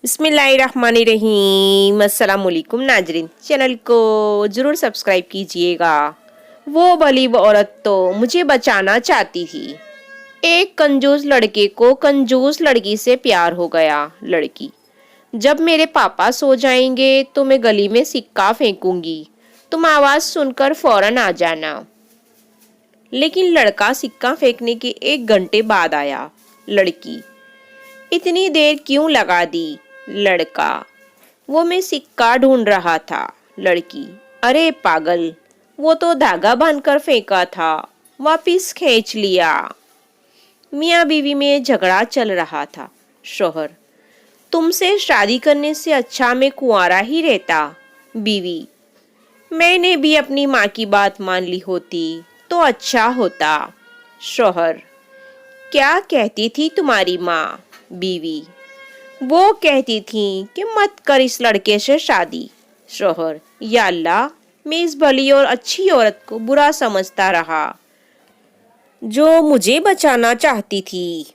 बिस्मिल्लाहिर्रहमानिर्रहीम। अस्सलाम वालेकुम नाजरीन, चैनल को ज़रूर सब्सक्राइब कीजिएगा। वो भली औरत तो मुझे बचाना चाहती थी। एक कंजूस लड़के को कंजूस लड़की से प्यार हो गया। लड़की: जब मेरे पापा सो जाएंगे तो मैं गली में सिक्का फेंकूंगी, तुम आवाज़ सुनकर फौरन आ जाना। लेकिन लड़का सिक्का फेंकने के 1 घंटे बाद आया। लड़की: इतनी देर क्यों लगा दी? लड़का: वो मैं सिक्का ढूंढ रहा था। लड़की: अरे पागल, वो तो धागा बांधकर फेंका था, वापिस खींच लिया। मियाँ बीवी में झगड़ा चल रहा था। शौहर: तुमसे शादी करने से अच्छा मैं कुंवारा ही रहता। बीवी: मैंने भी अपनी माँ की बात मान ली होती तो अच्छा होता। शौहर: क्या कहती थी तुम्हारी माँ? बीवी: वो कहती थी कि मत कर इस लड़के से शादी। शौहर: या अल्लाह, मैं इस भली और अच्छी औरत को बुरा समझता रहा जो मुझे बचाना चाहती थी।